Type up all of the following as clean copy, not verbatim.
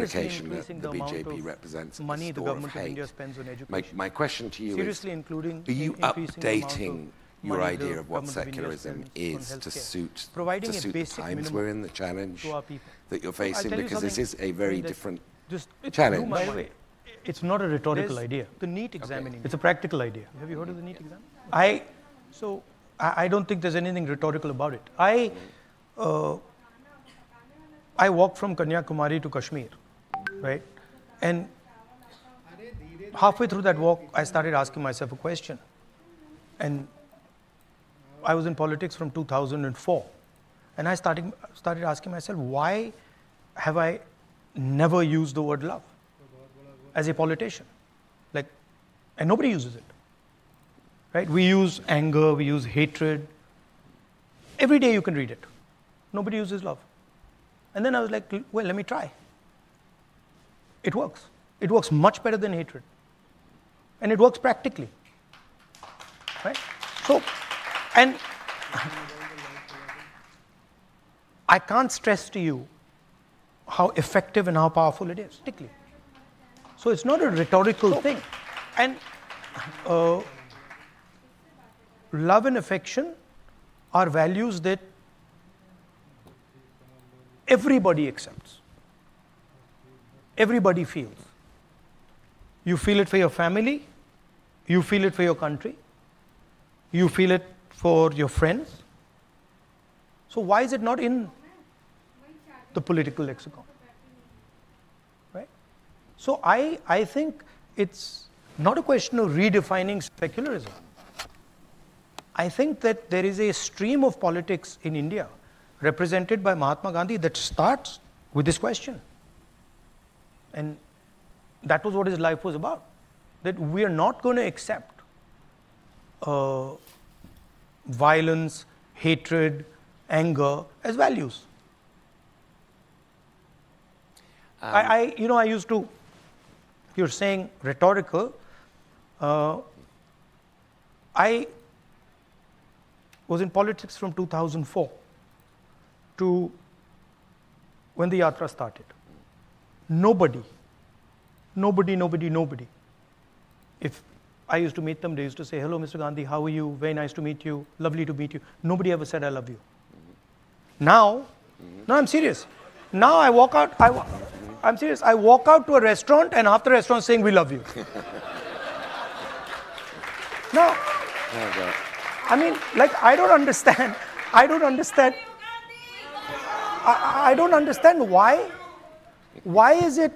implication that the BJP represents money a the store government of of India hate. spends on education. My question to you Seriously, is, including are you increasing the amount updating of your money the idea of what government of India secularism spends on is to healthcare, suit providing a the basic times minimum we're in, the challenge to our people. that you're So I'll facing? tell you Because this is something, a very that different just challenge. By the way, it's not a rhetorical idea. The NEET examining. It's a practical idea. Have you heard of the NEET exam? I don't think there's anything rhetorical about it. I walked from Kanyakumari to Kashmir, right? And halfway through that walk, I started asking myself a question. And I was in politics from 2004. And I started asking myself, why have I never used the word love as a politician? And nobody uses it, right? We use anger, we use hatred. Every day you can read it. Nobody uses love. And then I was like, well, let me try. It works. It works much better than hatred. And it works practically, right? So, and I can't stress to you how effective and how powerful it is, practically. So it's not a rhetorical thing. And love and affection are values that everybody accepts. Everybody feels. You feel it for your family, you feel it for your country, you feel it for your friends. So why is it not in the political lexicon? Right? So I think it's not a question of redefining secularism. I think that there is a stream of politics in India represented by Mahatma Gandhi that starts with this question. And that was what his life was about. That we are not going to accept violence, hatred, anger as values. I used to, you're saying rhetorical, I was in politics from 2004 to when the Yatra started. Nobody. If I used to meet them, they used to say, hello, Mr. Gandhi, how are you? Very nice to meet you. Lovely to meet you. Nobody ever said, I love you. Now, no, I'm serious. Now I walk out, I'm serious. I walk out to a restaurant and half the restaurant saying, we love you. Now, I mean, I don't understand why is it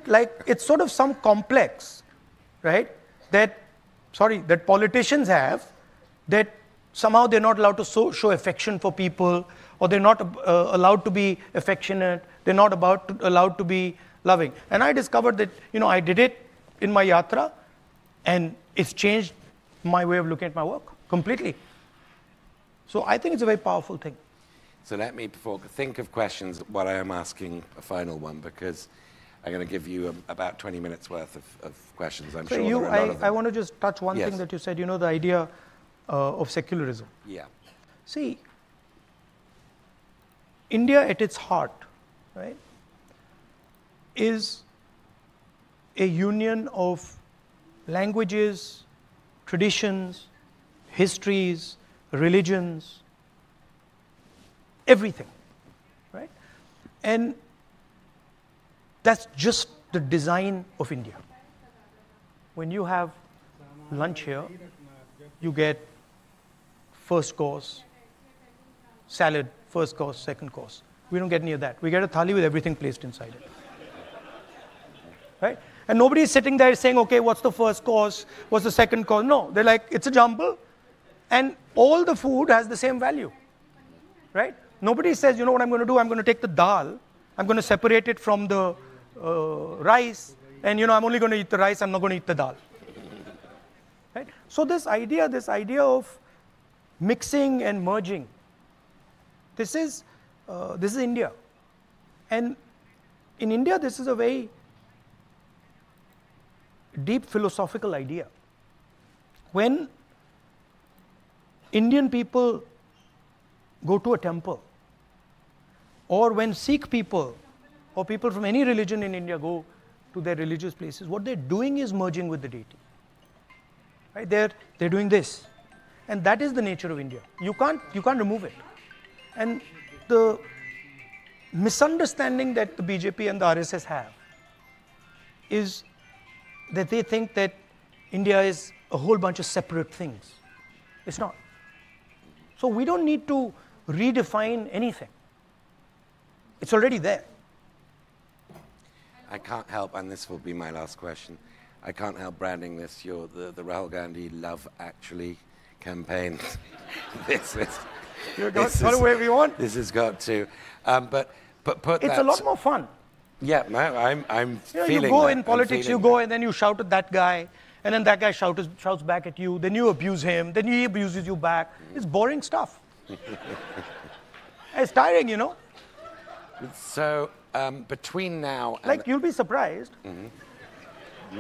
it's sort of some complex, right? That politicians have, that somehow they're not allowed to show affection for people, or they're not allowed to be affectionate, they're not allowed to be loving. And I discovered that, I did it in my yatra, and it's changed my way of looking at my work completely. So I think it's a very powerful thing. So let me think of questions while I am asking a final one, because I'm going to give you about 20 minutes worth of questions. I'm sure there are a lot of them. I want to just touch one thing that you said, the idea of secularism. Yeah. See, India at its heart, right, is a union of languages, traditions, histories, religions, everything, right? And that's just the design of India. When you have lunch here, you get first course, salad, first course, second course. We don't get any of that. We get a thali with everything placed inside it. Right? And nobody is sitting there saying, okay, what's the first course? What's the second course? No, they're like, it's a jumble. And all the food has the same value. Right? Nobody says, what I'm going to do? I'm going to take the dal, I'm going to separate it from the rice, and I'm only going to eat the rice, I'm not going to eat the dal. Right? So this idea of mixing and merging, this is India. And in India, this is a very deep philosophical idea. When Indian people go to a temple, or when Sikh people or people from any religion in India go to their religious places, what they're doing is merging with the deity. Right? They're doing this. And that is the nature of India. You can't remove it. And the misunderstanding that the BJP and the RSS have is that they think that India is a whole bunch of separate things. It's not. So we don't need to redefine anything. It's already there. I can't help, and this will be my last question, I can't help branding this the Rahul Gandhi Love Actually campaign. this not away we want. This has got to, but put it's a lot more fun. Yeah, no, I'm feeling you go that. in politics, you go and then you shout at that guy, and then that guy shouts back at you, then you abuse him, then he abuses you back. It's boring stuff. It's tiring, you know. So between now and... Like, you'll be surprised.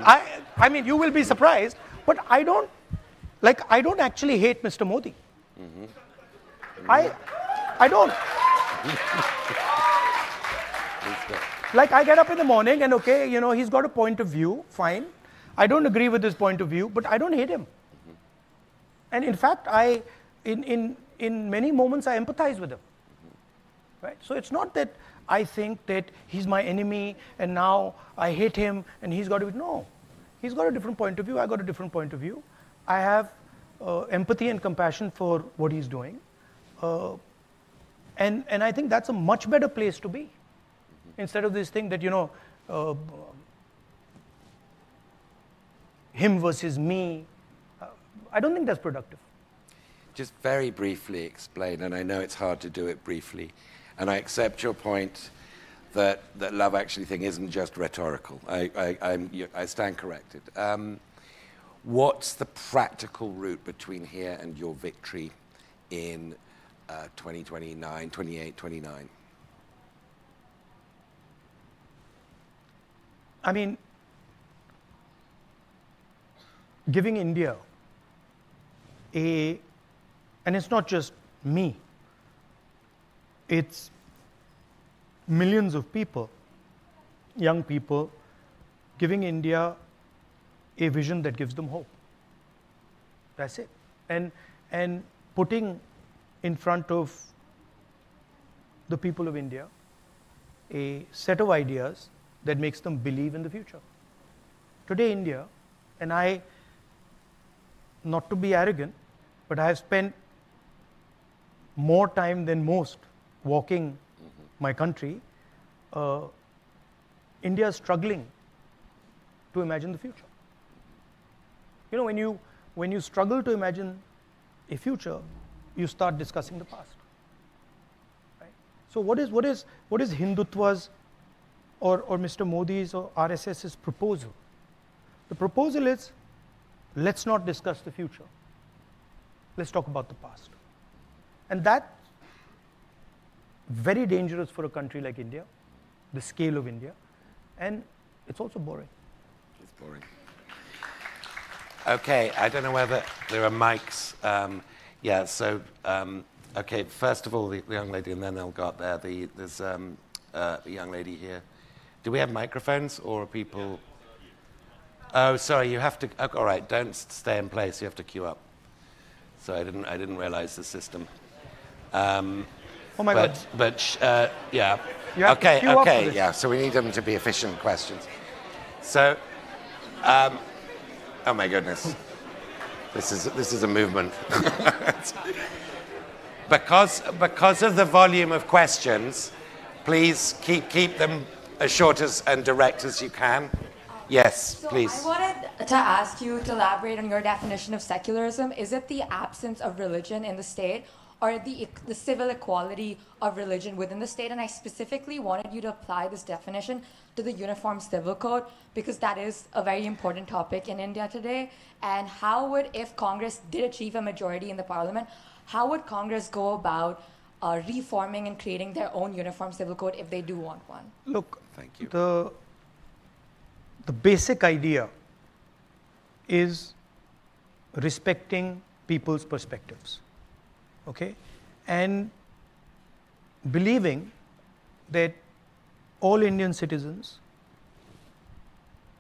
I mean, you will be surprised, but I don't actually hate Mr. Modi. I don't. Like, I get up in the morning and, okay, you know, he's got a point of view, fine. I don't agree with his point of view, but I don't hate him. And in fact, in many moments, I empathize with him. Right? So it's not that I think that he's my enemy and now I hate him and he's got to be, no. He's got a different point of view, I got a different point of view. I have empathy and compassion for what he's doing. And I think that's a much better place to be. Instead of this thing that, you know, him versus me, I don't think that's productive. Just very briefly explain, and I know it's hard to do it briefly, and I accept your point that love actually thing isn't just rhetorical. I stand corrected. What's the practical route between here and your victory in 2029, 28, 29? I mean, giving India and it's not just me, it's millions of people, young people, giving India a vision that gives them hope. That's it. And putting in front of the people of India a set of ideas that makes them believe in the future. Today, India, and I, not to be arrogant, but I have spent more time than most walking my country. India is struggling to imagine the future. You know, when you struggle to imagine a future, you start discussing the past. Right? So what is Hindutva's or Mr. Modi's or RSS's proposal? The proposal is, let's not discuss the future. Let's talk about the past. And that's very dangerous for a country like India, the scale of India, and it's also boring. It's boring. Okay, I don't know whether there are mics. Yeah, so, okay, first of all, the young lady, and then they'll go up there. There's the young lady here. Do we have microphones, or are people... Oh, sorry, you have to... Oh, all right, don't stay in place. You have to queue up. So I didn't realize the system. Oh, my God. But, yeah. Okay, yeah, so we need them to be efficient questions. So, oh, my goodness. This is a movement. Because of the volume of questions, please keep them as short and direct as you can. Yes, so please. I wanted to ask you to elaborate on your definition of secularism. Is it the absence of religion in the state, or the civil equality of religion within the state? And I specifically wanted you to apply this definition to the Uniform Civil Code, because that is a very important topic in India today. And how would, if Congress did achieve a majority in the parliament, how would Congress go about reforming and creating their own Uniform Civil Code if they do want one? Look, thank you. The basic idea is respecting people's perspectives, okay? And believing that all Indian citizens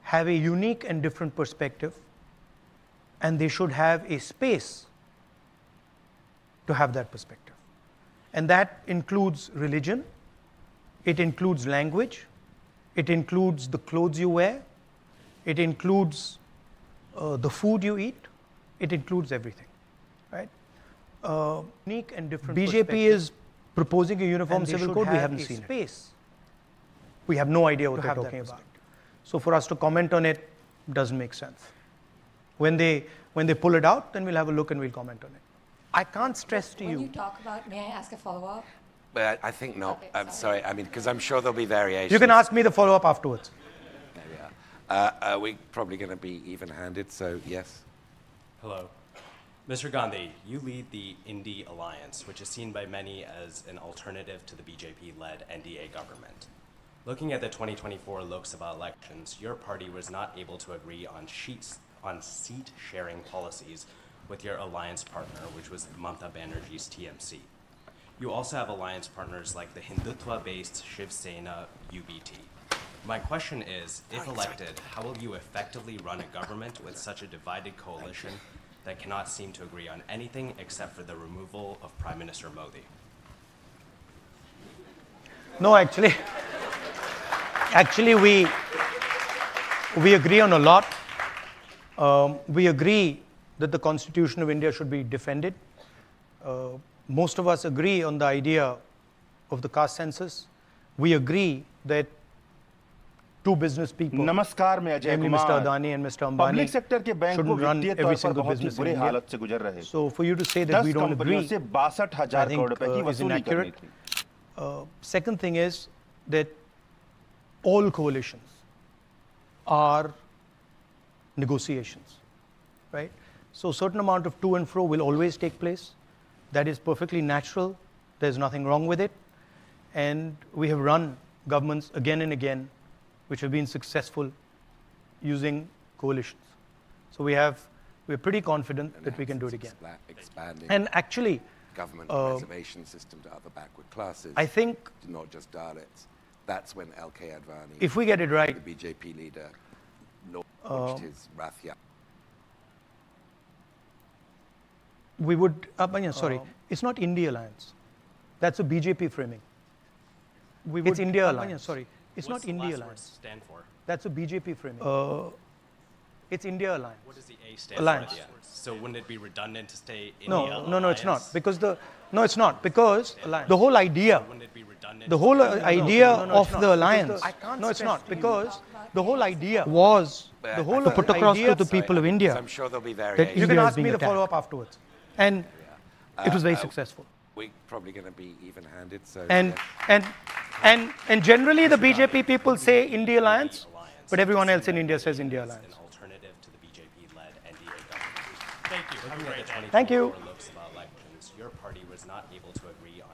have a unique and different perspective, and they should have a space to have that perspective. And that includes religion, it includes language, it includes the clothes you wear, it includes the food you eat, it includes everything, right? Unique and different BJP is proposing a uniform civil code. We haven't seen it. We have no idea what they're talking about. So for us to comment on it doesn't make sense. When they pull it out, then we'll have a look and we'll comment on it. I can't stress to you. When you talk about, may I ask a follow-up? But I think not. Okay, I'm sorry. I mean, because I'm sure there'll be variations. You can ask me the follow-up afterwards. There we are. We're probably going to be even-handed, so yes. Hello. Mr. Gandhi, you lead the Indy Alliance, which is seen by many as an alternative to the BJP-led NDA government. Looking at the 2024 Lok Sabha elections, your party was not able to agree on seat-sharing policies with your alliance partner, which was Mamata Banerjee's TMC. You also have alliance partners like the Hindutva-based Shiv Sena UBT. My question is, if elected, how will you effectively run a government with such a divided coalition that cannot seem to agree on anything except for the removal of Prime Minister Modi? No, actually we agree on a lot. We agree that the Constitution of India should be defended. Most of us agree on the idea of the caste census. We agree that two business people, नमस्कार मैं Ajay namely Kumar, Mr. Adani and Mr. Public Ambani, sector के bank को shouldn't run वित्तीय every तौर पर single बहुत ही business in बुरी India. हालत से गुजर रहे। So for you to say that 10 we don't कंपनियों agree, से 62,000 I करोड़ रुपए की think is वसूली करनी inaccurate. थी। Second thing is that all coalitions are negotiations, right? So a certain amount of to and fro will always take place. That is perfectly natural. There's nothing wrong with it. And we have run governments again and again which have been successful using coalitions. So we're pretty confident that we can do it again. Expanding And actually, government reservation system to other backward classes. I think not just Dalits. That's when L.K. Advani, if we get it right, the BJP leader, launched his Rath Yatra. we would, sorry, it's not India Alliance. That's a BJP framing. It's India Alliance. Sorry, it's What's not the India last word Alliance. stand for? That's a BJP framing. It's India Alliance. What does the A stand Alliance. for at the end? So wouldn't it be redundant to stay India No, it's not. Alliance? Because it's not. Because the whole idea, Wouldn't it be redundant? the whole idea of not. the alliance, no, it's not. Because the whole idea was to put across to the people of India I'm sure there'll be that variations. you can ask me the follow-up afterwards. And it was very successful. We're probably going to be even-handed, so And, yes. and generally the BJP people say India Alliance, but everyone else in India says India Alliance. An alternative to the BJP-led NDA government. Thank you. Have a great day. Thank you. Lok Sabha elections, your party was not able to agree on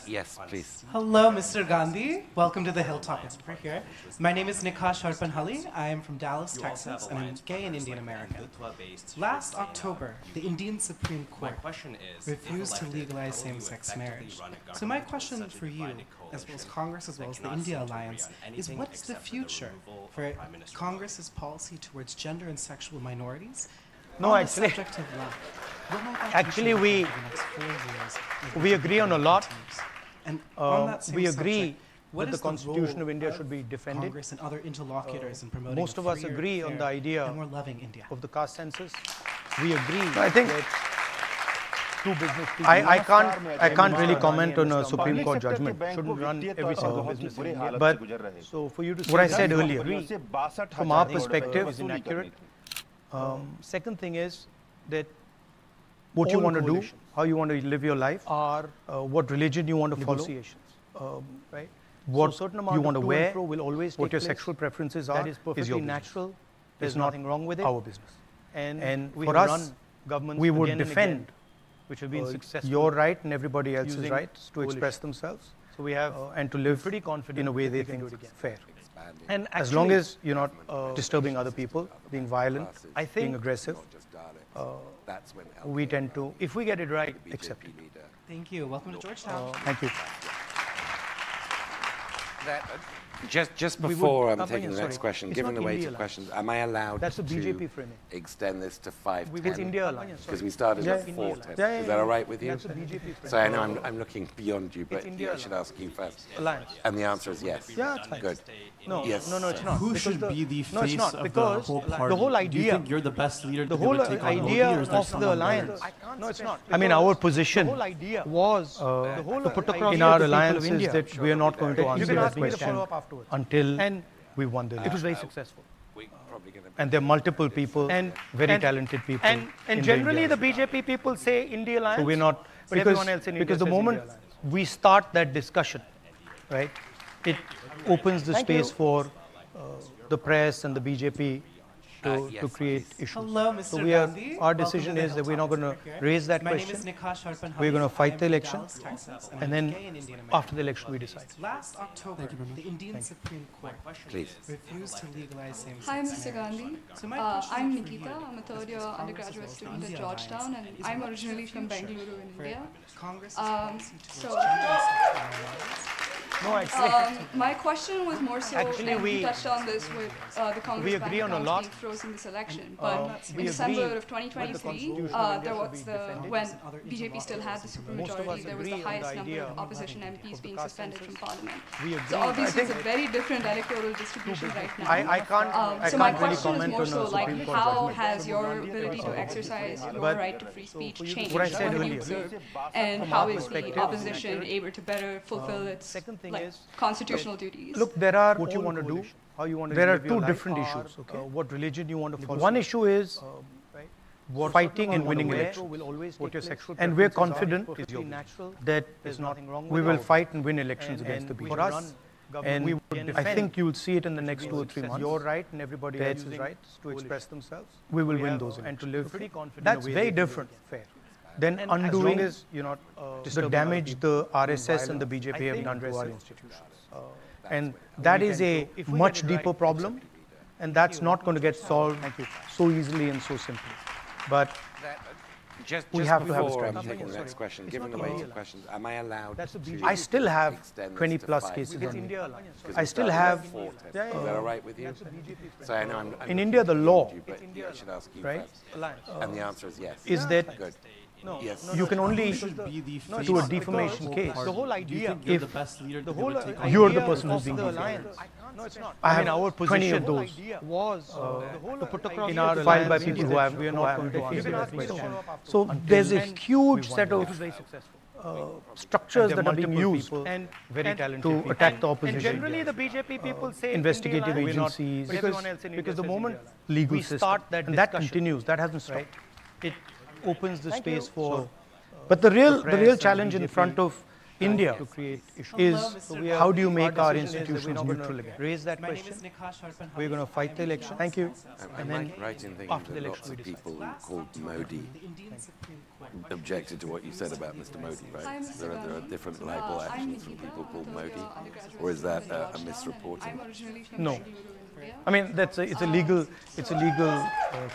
Yes, please. Hello, Mr. Gandhi. Welcome to the Hilltop. It's over here. My name is Nikash Harpanhalli. I am from Dallas, Texas, and I'm gay and Indian American. Last October, the Indian Supreme Court refused to legalize same-sex marriage. So my question for you, as well as Congress, as well as the India Alliance, is what's the future for Congress's policy towards gender and sexual minorities? No, on actually- the subject of law? What might that Actually, contribute we- over the next 4 years as we agree on a lot. And on that same We agree subject, what that the is Constitution role of India should be defended. Congress and other interlocutors in promoting Most a of us freer, agree on fair, the idea and more loving India. of the caste census. We agree. I think that two business people. I can't really comment on a Supreme Court judgment. Shouldn't run every single business in India. But so for you to say what I that said we earlier, agree from from our perspective is inaccurate. Second thing is that what you want to do, how you want to live your life, or what religion you want to follow, right? What you want to wear, what your sexual preferences are, that is perfectly natural. There's nothing wrong with it. Our business. And for us, we would defend, which have been successful, your right and everybody else's rights to express themselves. So we have and to live pretty confident in a way they think fair. And as long as you're not disturbing other people, being violent, being aggressive, that's when we tend to, if we get it right, accept it. Thank you. Welcome to Georgetown. Thank you. That Just we would- before I'm yeah, taking the sorry, next question, it's given not the weight India of alliance. questions, am I allowed That's the to BJP framing. extend this to 5:10? It's India alliance. Because we started Yeah, at India 4:10. alliance. Is that all right with you? That's the BJP framing. So I know I'm looking beyond you, but India I should ask you first. Alliance. And the answer is yes. Yeah, it's fine. Good. No, Yes, no, it's sir. not. Who because should be the no, it's face not, of because the whole party? the whole Do you idea, think you're the best leader the to whole ever take on idea Modi, or is there of the someone alliance. better? No, it's not. I mean, our position was to put across in our alliance is that we are not going to answer that question until we won the election. It was very successful. We're probably gonna- And there are multiple people, And- very and- talented people. And in generally, India the BJP people say India alliance. So we're not, but everyone else in India because the says moment India alliance. we start that discussion, right, it opens the Thank space you. for the press and the BJP to yes, create please. issues. Hello, Mr. So Gandhi. our Welcome decision to the is that we're not going to Hilltop. raise that My name is question. Nikash Sharpan We're going to Hali. fight I'm the from election, Dallas, Texas, and I'm then gay and Indian American. after the election we decide. Last October, the Indian Supreme Court Please. refused to legalize same-sex Hi, Mr. marriage. Gandhi. So my question I'm for you Nikita. I'm a third year is Congress's undergraduate role student in at the Georgetown, alliance, and is I'm what is the originally from future Bengaluru in for India. Congress's Um, policy so- towards gender-based alliance? No, actually, My question was more so, Actually, and we- we touched on this with the Congress we agree bank on a accounts lot. being frozen this election, we but in agree December of with the 2023, Constitution of India there should was be the defended. when BJP still had the Most of supermajority, us there was agree the on the highest number idea of opposition MPs of being the caste suspended from census. parliament. We agree. So obviously, it's I a very different electoral distribution right now. I can't, I So my can't really question is comment more on so a like, Supreme Court how judgment. has your ability to exercise your But- right to free speech changed? What I said What have you earlier. observed? And From how our is the perspective, opposition able to better fulfill its second thing like, is- constitutional duties? Look, there are what you want to do, how you want to. There are two different issues. Okay, what religion you want to follow. One issue is what fighting and winning elections. What your sexual and we're confident that is nothing wrong. We will fight and win elections against the BJP. For us, and I think you'll see it in the next 2 or 3 months. Your right and everybody else's rights to express themselves. We will win those and to live. That's very different. Fair. Then undoing is the damage the RSS and the BJP have done to our institutions. And that is a much deeper problem, and that's not going to get solved so easily and so simply. But Just we have to have a before I'm strategy. taking the next question, given the weight of questions, am I allowed to I still have extend this 20 to plus 5:10? cases on me. Because I we still started have, at 4:10. Is that all right with you? So I know I'm in looking India, the beyond law, you, but I should ask you right, first. And the answer is yes. is that Good. Yes. you can only Should be the face do a of the defamation whole case. party. The whole Do you idea, think you're if the best leader the to whole ever take on you're Modi, the person or who's is being there defamed. someone No, it's not. better? I have our 20 of those was to put across in our filed by people who have we are not going to answer that question. So there's a huge set of structures that are being used and very talented to people. attack the And opposition. generally, the BJP people say Investigative India alliance. agencies, But everyone else in India because the says moment India alliance. legal We system, start that and that discussion, continues, that hasn't stopped. It opens the Thank space you. for. But the real challenge in front of India is Mr. how do you make our decision is that institutions we're not neutral again? Raise that My name question. is Nikash Sharpan We're going to fight the election. Thank you. Am And I then right in thinking after the that election lots we of decide. people called Modi The Indian Supreme Court objected to what you said about Mr. Modi, Hi, right? Mr. There are Gandhi. different libel I'm actions from Nikita. people I'm called a Modi, third-year undergraduate or is that student at a Georgetown, misreporting? and I'm originally from No. Bengaluru in India. I mean, it's a legal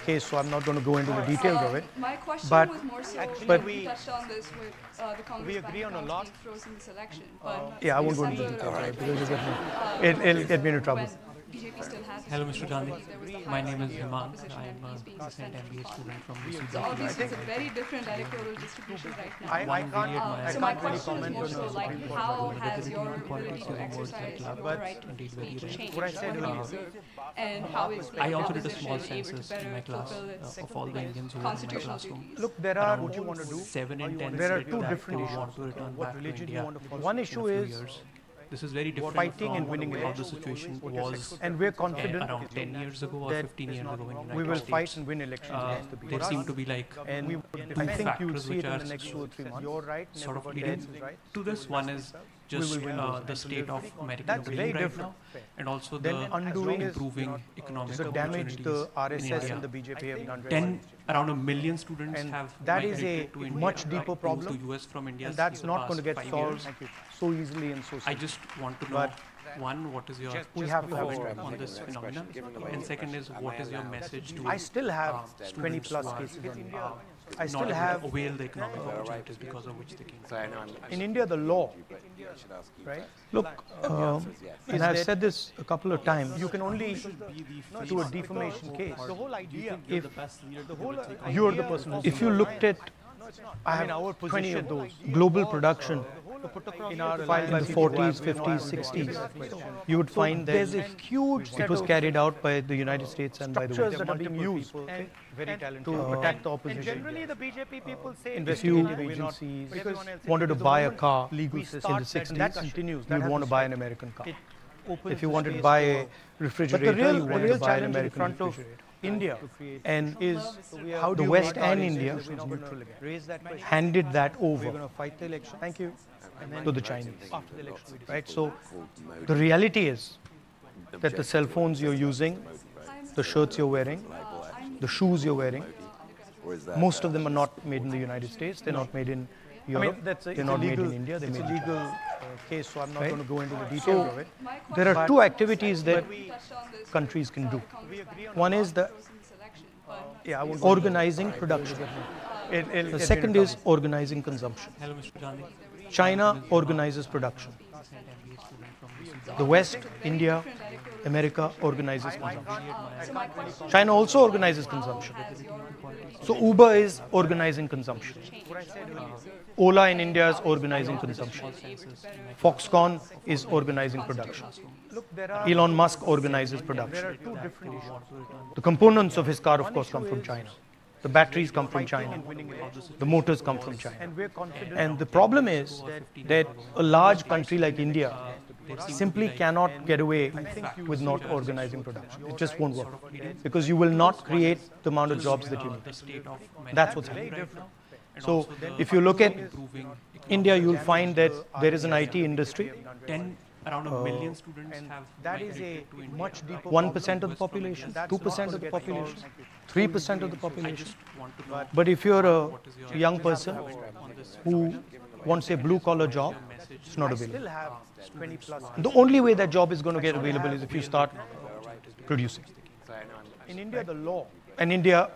case, so I'm not going to go into the details of it. My question But- was more so, but we touched on this with the Congress we agree bank on a accounts lot. being frozen this election, but Yeah, I won't go into December details, of right, because uh, it'll get me into trouble. when BJP still has the Hello, Mr. Gandhi. supermajority, there was the My highest name is number of Hemant. opposition I am MPs being a recent suspended from MBA student parliament. from So UCB. obviously, it's a very different electoral distribution right now. I One can't, really I So can't my really question is comment more on so the like, Supreme Court how judgment. has your Politics ability to and exercise words like your right to free indeed very speech rare. changed? What I said What have you earlier. observed? And how is I the also did a opposition small able to census in better my class fulfill its of all the Indians who were in my constitutional classroom. duties? Look, there are Around what you want to do. 7 in 10 There are said two that different they issues. want to return What back to religion India you want to follow. One in a issue few is years. This is very different fighting from and winning how the elections. situation was And we're confident around 10 years ago or that 15 years ago in the United we will States. fight and win elections against the There BJP. seem to be like And two I think you'll factors see which it in are the next 2 or 3 months. Your right and sort of everybody leading else's right. to this. One is just win those the state of American That's very dream right different. now, and also Then the undoing is, improving economic the damage the opportunities RSS in and the India. BJP have done. 10, around 1 million students And have that is migrated a to India, much deeper moved problem, to US from India. And that's in the not going to past get 5 solved years. so easily and so I simply. just want to know, But one, what is your we have to have a comment strategy. on this phenomenon, given the way and of second is questions, what am I is your allowed message to I still have 20 students plus who are, cases on me. I still not have, avail the economic opportunities because of which they came. So I know I'm in India, the law, but I should ask you right? first. Look, answer is yes. and I've said this a couple of times, You can only do a defamation case. the whole idea. If You're the person who's if you looked at, I mean, have our 20 of position, those, global production in our filed in the 40s, 50s, 60s, you would find that there's a huge it was carried out by the United States and by the structures West that are being used and very talented to attack the And opposition. generally, the BJP people say Investigative we're not- agencies because everyone else wanted to is buy a government, car legal in the system, and 60s, that continues. That you'd has want to to buy stop. an American car. Opens If you the wanted to space buy for- a But refrigerator, the you real wanted to buy an challenge in American front of refrigerator. India And is how the West and India raise that question. handed that We're over going to fight the election. Thank you. And then to the Chinese. after the election, we Right? So Called Modi the reality is that the cell phones you're using, the shirts you're wearing, the shoes you're wearing, or is that most of them are not made in the United States. They're not made in I Europe. mean, that's a, They're it's not a made legal, in India. They're it's made a in legal China. case, so I'm not Right? going to go into the details So of it. My there are question two activities that touched on this countries can do. Congress One is the selection, but Yeah, I won't organizing production. The second is organizing consumption. Hello, Mr. Gandhi. China organizes production. The West, India, America organizes consumption. so my question China also organizes consumption. So Uber is organizing consumption. Ola in India is organizing consumption. Foxconn is organizing production. Look, there are Elon Musk organizes production. The components of his car, of course, come from China. The batteries come from China. The motors come from China. and we're confident. And the problem is that a large country like India simply cannot get away with not organizing production. It just won't work. Because you will not create the amount of jobs that you need. That's what's happening right now. So if you look at India, you'll find that there is an IT industry. Around a million students have that is a migrated to India. much deeper 1% of the population, That's 2% not of the gonna get population, 3% of the I population. just want to know But if you're what is a your young person on this who wants a blue collar job, it's not available. still have 20 plus. The only way that job is going to get available is if you start producing. In India, the law. And India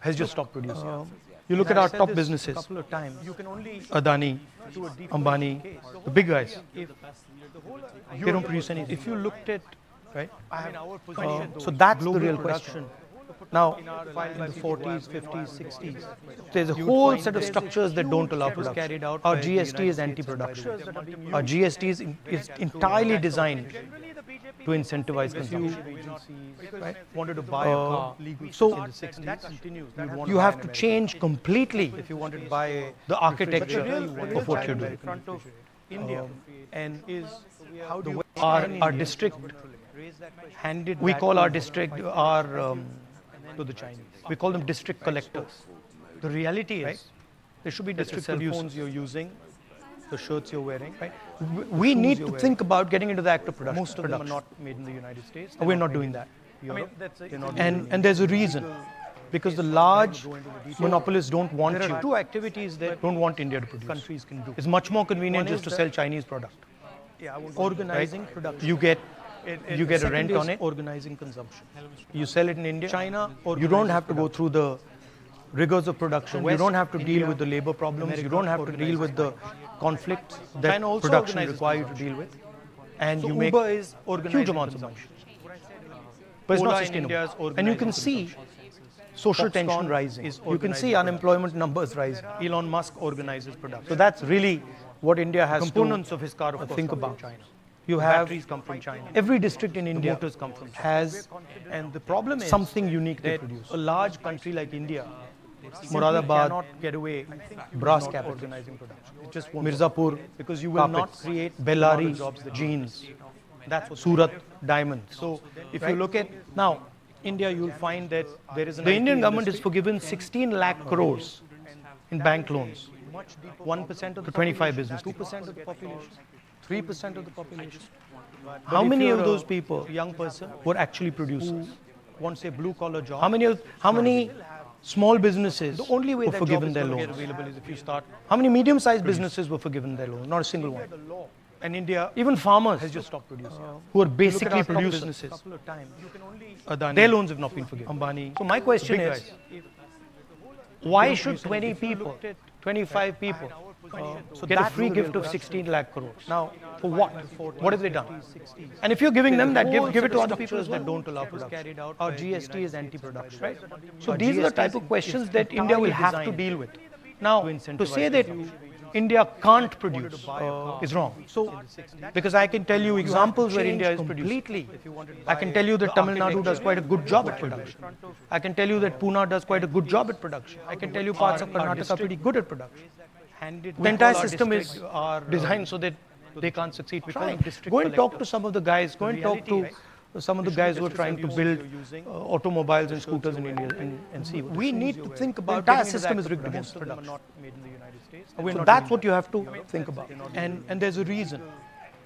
has just stopped producing. You look at our top businesses, couple of times. You can only Adani, do a deep Ambani, the big guys, if they don't produce anything. if you looked at Right? I have our position. So that's the global real production. question. Now, In our in the 40s, 50s, 60s, There's there's a whole set of structures that don't allow production. carried out Our by the GST is United States anti-production. and by the West. Our GST is entirely designed to incentivize consumption. Right? Wanted to buy a car legal So in the 60s. That continues. you have to change completely If you wanted to buy a the architecture real of what you're challenge doing. in front of India and is how do Our district, handed we that call our over. district to the Chinese. We call them district collectors. The reality is, there should be district cell phones you're using, the shirts you're wearing. Right? We need to think about getting into the act of production. Most of them are not made in the United States. We're not doing that. I mean, that's a, And there's a reason. Because the large monopolists don't want there you. are two activities that Don't want India to produce. countries can do. It's much more convenient One just to is sell Chinese product. Yeah, I won't Organizing production. You get you get a rent on it. Organizing consumption. You sell it in India. China You don't have to go through the rigors of production. You don't have to deal with the labor problems. You don't have to deal with the conflicts that China also production organizes require you to deal with. And So you make Uber is organizing huge amounts of money. But it's Ola not in sustainable. India is And you can organizing see social Foxconn tension rising. is You can see organizing unemployment numbers rising. Elon Musk organizes production. So that's really what India has Components to of his car, of course, think come from about. China. You have Batteries come from China. every district in India motors come from China. has And the problem is something unique they that produce. a large country like India Moradabad, cannot get away brass not capital, organizing production. It just won't work. Mirzapur, because you will not carpets, create Bellari, jobs that jeans, that's what Surat, diamonds. So if Right? you look at Now, India, you'll find that there is an the IT Indian government has industry. forgiven 16 lakh crores in bank loans. Much deeper 1% of to the 25 population, business 2% of the population, 3% of the population. But How if many you're of a those people young person were actually producers? wants a blue collar job? How many small businesses The only way were that forgiven job their is going to loans? get available is if you start. How many medium-sized businesses were forgiven their loans? Not a single one. The law and India Even farmers has just stopped producing. who are Look at basically our top producers, businesses. Couple of times. You can only Adani, their loans have not been forgiven. Ambani. So my question big is, guys. Why should 20 people, 25 people get a free gift of 16 lakh crores? Now, for what? What have they done? And if you're giving them that gift, give it to other people as well. That don't allow production. Our GST is anti-production, right? So these are the type of questions that India will have to deal with. Now, to say that India can't produce is wrong. So, because I can tell you examples where India is completely. I can tell you that Tamil Nadu does quite a good job at production. I can tell you that Pune does quite a good job at production. I can tell you parts of Karnataka are pretty good at production. The entire system is designed so that they can't succeed trying. Go and talk to some of the guys. Go and talk to some of the guys who are trying to build automobiles and scooters in India and see. We need to think about the entire system is rigged against production. So that's what you have to think about. And there's a reason.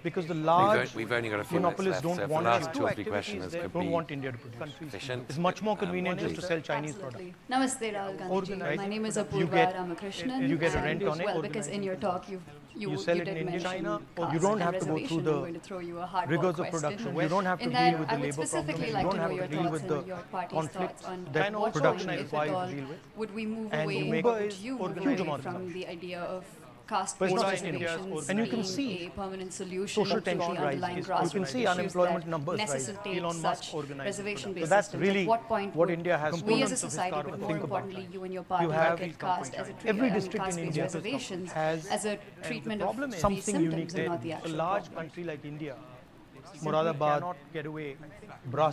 Because the large we've only got a few minutes monopolists left, so don't for want the last you two or three questions they could don't be want India to produce. efficient. It's much more convenient just to sell Chinese Absolutely. products. Namaste, Rahul Gandhi. Right? My name is You Apurva get- Ramakrishnan. you get a and rent on it, well, because in your talk you sell it did in India, mention China, or you caste don't and have to go through reservation. the I'm going to throw you a hardball rigors of question. production. You don't have to In deal that, with the I would labor specifically problems. like You to don't know have your to deal thoughts with and the your party's conflicts thoughts on that what production role, is if required at all, to deal with. would we move And away, you make would you move huge away amount of from the idea of caste But it's not reservations and you can being see a permanent solution social to the tension underlying rises. You grassroots can see issues unemployment that numbers rise. necessitate Elon Musk such organizes reservation-based so that's systems. really At what point what would India has we as a components of society, Vistaar but to more think about. importantly you and your party, You look have at caste as a every treatment, district in caste-based India reservations has as a treatment of these something unique symptoms and there. not the A actual large problem. country like India, Moradabad, get away.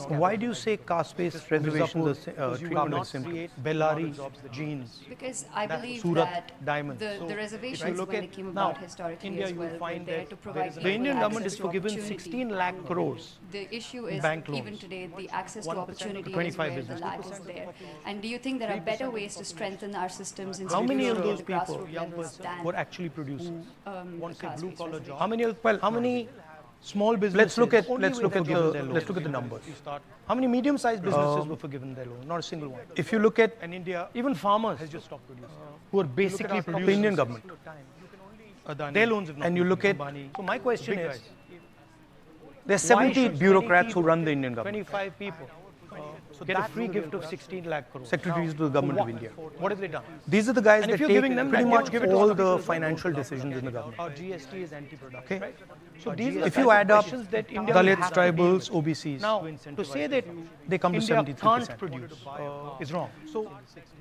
Why do you say caste-based reservations treatment of symptoms? Bellari, genes. Because I believe Surat, that diamonds. the reservations look when at it came now, about historically India, as you well will find were there that to provide the people Indian government access is to forgiven opportunity. 16 lakh crores. The issue is bank even loans. today the access to 1% opportunity to is 25 where the business. lack is there. And do you think there are better ways to strengthen our systems How many of institutionally those at the people, grassroots young levels person, than were actually producers? want to say blue-collar jobs? How many small businesses? Let's look at the numbers. How many medium-sized businesses were forgiven their loan? Not a single one. If you look at India, even farmers who are basically the Indian government, their loans have not. And you look at. So my question is, there are 70 bureaucrats who run the Indian government. 25 people. Get a free gift of 16 lakh crores. Secretaries to the government of India. What have they done? These are the guys that take pretty much all the financial decisions in the government. Our GST is anti-production. Okay? So if you add up Dalits, tribals, OBCs, now to say that they come to 73% can't produce is wrong. So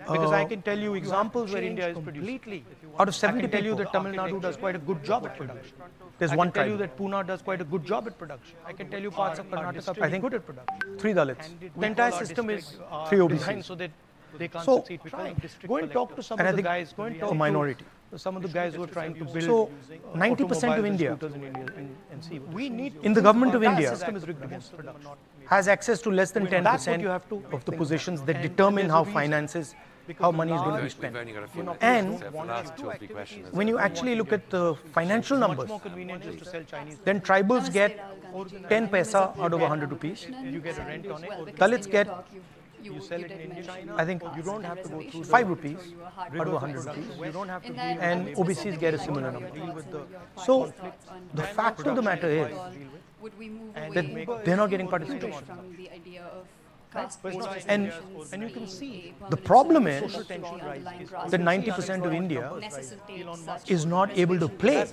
because I can tell you examples where India is completely out of 70 tell you that Tamil Nadu does quite a good job at production. There's one tribe. I can tell you that Pune does quite a good job at production. I can tell you parts of Karnataka are pretty good at production. 3 Dalits. The entire system is 3 OBCs. So that they can't succeed trying. Go and talk to some of the guys, go and talk to minority. Some of the guys who are trying to build. So 90% of India in the government of India has access to less than 10% of the positions that determine how finances, how money is going to be spent. We've only got a few minutes And left, so for the last two or three questions. when you actually look at the financial numbers, then tribals get 10 paisa out of 100 rupees. You get a rent on it. Dalits get, you sell it in India, I think, you don't have to go through 5 rupees out of 100 rupees. And OBCs get a similar number. So the fact of the matter is that they're not getting participation. from the idea of And you can see the problem is that 90% of India is not able to play.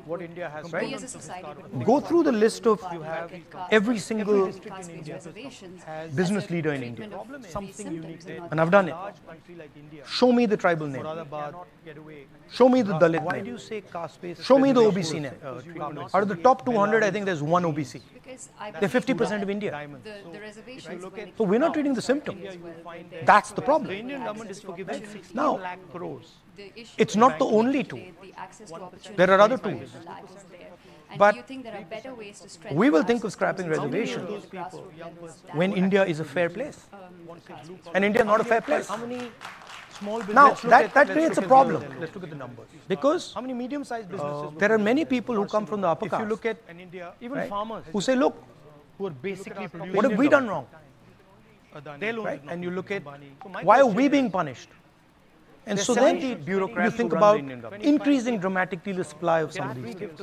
What India has, right? We as a society Go through the list of every single business leader in India. something unique And I've done it. Show me the tribal name. Show me the Dalit name. Show me the OBC name. Out of the top 200, I think there's one OBC. They're 50% of India. The reservations So we're not treating the symptom. That's the problem. Now, it's not the only tool. There are other tools. But we will think of scrapping reservations when India is a fair place. And India is not a fair place. Now, that creates a problem. Let's look at the numbers. Because how many medium-sized businesses? There are many people who come from the upper caste. If you look at even farmers who say, look, who are basically what have we done wrong? Right? And you look at why are we being punished? And There's so then 70 you bureaucrats think who run about the Indian government. increasing dramatically the supply of some of these things.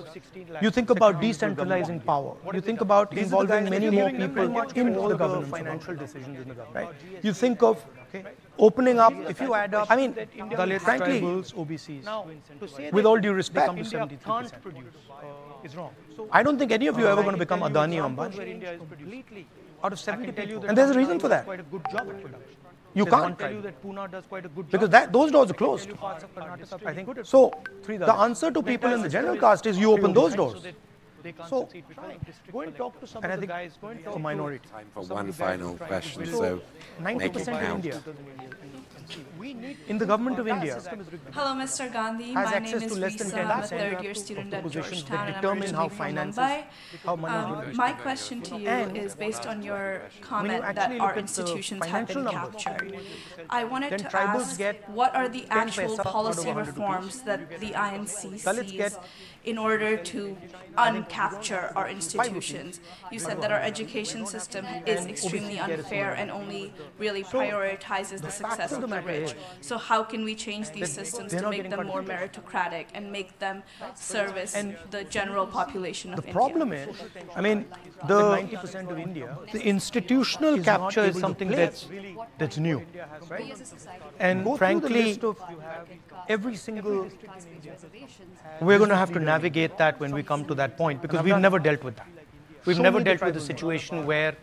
You think about decentralizing power. You think about involving many more people into the governance of financial our decisions in the government. right? You think of opening up, If you add up, I mean, Dalits, frankly, tribals, OBCs, to say with that all due respect, come to India 73%. can't produce is wrong. I don't think any of you are ever going to become Adani or Where Ambani. India is completely Out of 70 tell you people. that And there's a Tamil reason Nadu for does that. quite a good job at production. You There's one can't. tell you that Pune does quite a good job. Because those doors are closed. Parts of Karnataka, I think. So the answer to people in the general caste is you open those doors. They can't So, succeed. Go and talk to some And I of the think guys. Go and talk for minority. Time for one final question, so make it 90% of count. India, in the government of India, Hello, Mr. Gandhi. has My name access is to less than Risa. I'm a 10% third-year student at positions Georgetown, that and I'm determine how originally from finances, Mumbai. how money is going to be My spent. question to you And is based on your when you comment that actually our look at the institutions have been financial numbers, captured. I wanted then to tribals ask, get what are the 10 actual paisa out of policy 100 rupees. reforms that the INC Dalits sees get in order to uncapture our institutions? You said that our education system is extremely unfair and only really prioritizes the success of the rich. So how can we change these systems to make them more meritocratic and make them service the general population of The India? problem is, I mean, the 90% of India the institutional is not capture is able to something play. that's new. We as a society And Go through the frankly, list of every single, class-based reservations. we're going to have to navigate that when we come to that point because we've never dealt with that. We've Show never me the dealt with a tribal situation where,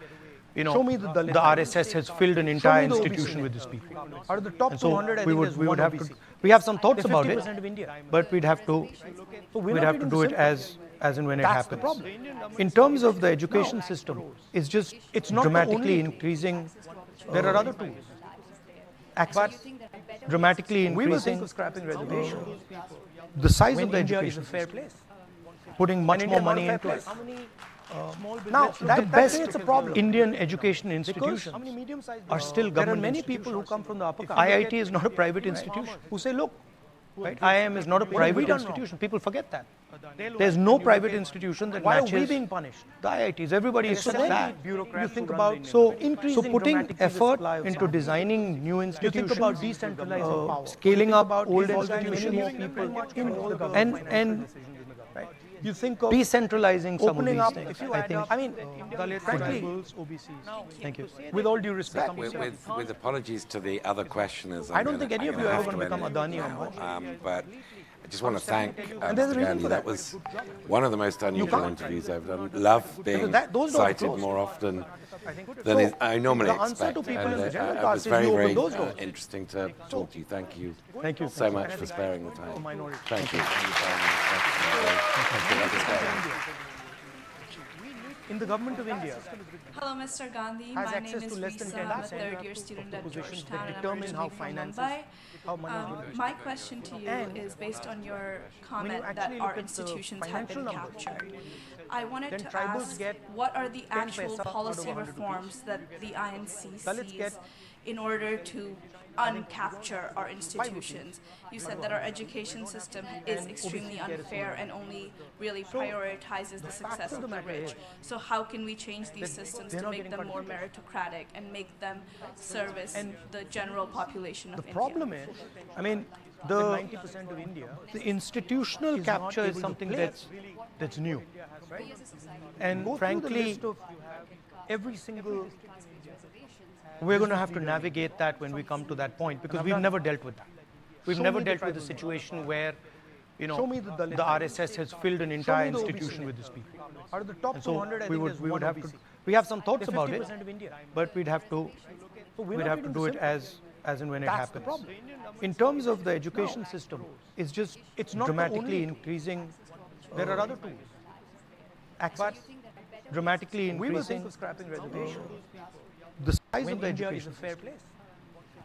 you know, Show me the Dalit the RSS has filled an entire the OBC institution with net. these people. out of the top And so 200, I we think would there's we would one have OBC. to we have some thoughts They're about it, 50% of India. but we'd have to So we're we'd not have to getting do it simple. as and when it That's the happens. problem. In terms of the education system, it's just It's not the dramatically only tool. increasing. There are other tools. Access, dramatically We were saying increasing for scrapping reservations. the size When of the India is education a fair system, place. putting much And more India money is not a into fair it. place. Now, that the best creates a problem. Indian education Because institutions how many medium-sized are still there are government many people who institutions. come from the upper class. IIT is not a private institution. Who say, look, Right? IIM is not a have we private done wrong? institution. People forget that. There's no private institution that why are matches we being punished? the IITs. Everybody There's accepts so many that. bureaucrats You think who run about the Indian so government. so putting dramatically the effort supply of into something. designing new You institutions, think about decentralizing power. scaling up about old involving institutions, many more people into the government. and Right. You think of decentralizing some of opening these up. things. If you I add think. up, I mean, Dalits, frankly, tribals, OBCs. Thank you. With all due respect, With apologies to the other questioners, I don't think any of you are ever going to become Adani or now, Ambani. but I just want to thank And there's a Mr. reason Gandhi. for That that. was one of the most unusual can't. interviews I've done. Love being those doors are cited closed. more often So, than I normally the answer expect. to people in the general it caste was is very, you open very those doors. interesting to talk to you. Thank you. Thank you. so much for sparing the time. minority. Thank you. In the government of India, Hello, Mr. Gandhi. has My name access is to less than Risa. I'm a 10% third-year student at positions that Georgetown, and I'm determine how originally from finances, Mumbai. how money is going to be My question to you is based on your comment that actually our look at the institutions have financial been numbers, captured. I wanted then to tribals ask, get what are the 10 actual paisa out of policy 100 rupees. reforms that the INC Dalits sees get in order to uncapture our institutions? You said that our education system is extremely unfair and only really prioritizes the success of the rich. So how can we change these systems to make them more meritocratic and make them service the general population of the India? problem is, I mean, the 90% of India the institutional is not capture able is to something play. that's new. We as a society And go through the frankly, list of every single class-based reservations. we're going to have to navigate that when we come to that point because we've never dealt with that. We've Show never me the dealt with a tribal situation where, you know, Show me the Dalit. the RSS has filled an entire me the OBC institution net. with these people. out of the top And so 200, I we think would there's we would one have to OBC. we have some thoughts They're about it, 50% of India. but we'd have to So we're we'd not have to getting do it simple. as and when it That's the happens. problem. In terms of the education system, it's just It's not the dramatically only tool. increasing. There are other tools. Access, dramatically We were saying increasing for scrapping reservations. the size When of the India is a education, fair place.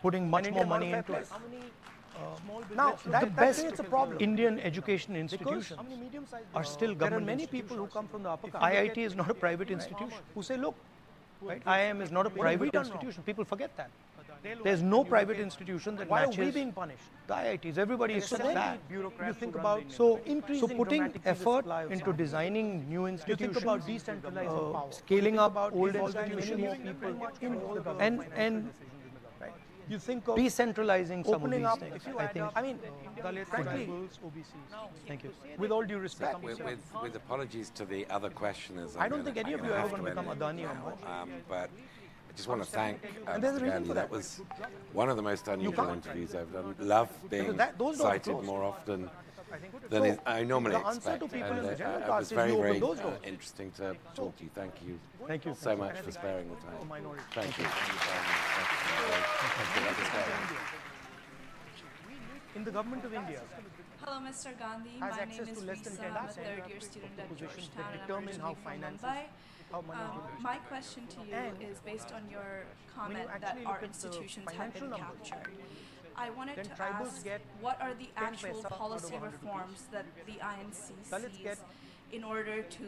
putting much And more India is money not a into fair it. place. Now, that the best creates a problem. Indian education Because institutions how many medium-sized are still there are government many institutions. people who come from the upper class. IIT is not a private institution. Who say, look, Right? IIM is not a have we private done wrong? institution. People forget that. There's no private institution that why are matches we being punished? the IITs. Everybody There's so accepts many that. bureaucrats You who think run about the so Increasing putting dramatically the effort supply of into something. designing new You institutions, think about decentralizing power. scaling up old involving many institutions, more people into the government. and You think of decentralizing some of opening these up, things. if you I add think. up, I mean, Dalit, frankly, tribals, OBCs. Thank you. with all due respect, With apologies to the other questioners, I don't think any of you are ever going to become end Adani or now, Ambani. but I just want to thank And there's a Mr. reason Gandhi. for That that. was one of the most unusual can't. interviews I've done. Love being those doors are cited closed. more often So, than I normally the answer expect. to people in the general it caste was is very, you open very those doors. interesting to talk to you. Thank you. Thank you so much for sparing the time. minority. Thank you. In the government of India, Hello, Mr. Gandhi. Has My access name is to less than Risa. 10% I'm a third-year student at positions that Georgetown, and I'm determine originally how from finances, Mumbai. how money is being My question to you And is based on your when you comment that actually our look at the institutions have financial been numbers, captured. I wanted then to tribals ask, get what are the 10 actual paisa out of policy 100 rupees. reforms that the INC Dalits get sees in order to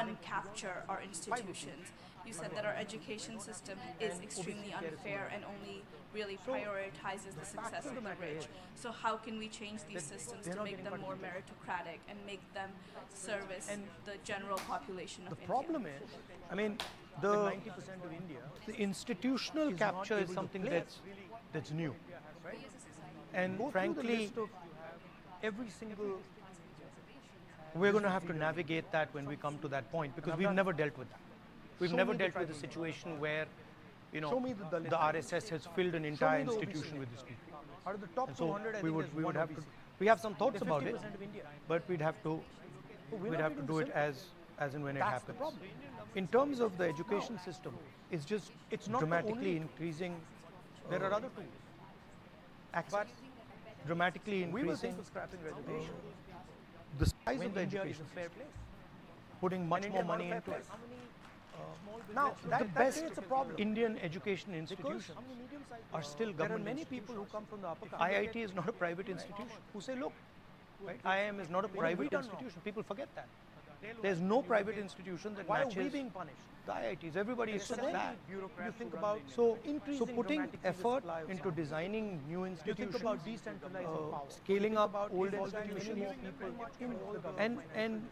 uncapture our institutions? You said that our education system is extremely unfair and only really prioritizes the success of the rich. So how can we change these systems to make them more meritocratic and make them service the general population of The India? problem is, I mean, the 90% of India, The institutional is not capture able is to something play. that's new. And go through the frankly, list of every single. we're going to have to navigate that when we come to that point because we've never dealt with that. We've Show never me the dealt with a tribal situation where, you know, Show me the Dalit the RSS has filled an Show entire me the OBC institution with name. these people. Out of the top And so 200, I we think would there's we would one have to. OBC. We have some thoughts They're about it, 50% of India. but we'd have to we're we'd not have to even do it simple. as and when it That's the happens. problem. In terms of the education system, it's just It's not the dramatically only- increasing. There are other tools. Access, dramatically We will increasing think of scrapping reservation. the size When of the India is education a fair system, place. putting much And more India money not a into fair it. place. Now, The that best creates a problem. Indian education Because institutions are still there are government many institutions. people who come from the upper IIT is not a private institution. who say, look, Right? IIM is not a What have we private done wrong? institution. People forget that. There's no private institution that why are matches we being punished? the IITs. Everybody is So so then bad. you think about So increasing putting dramatically the effort supply of into science. designing new You institutions, think about decentralizing power. scaling You think up about old involving many institutions, more people in all the and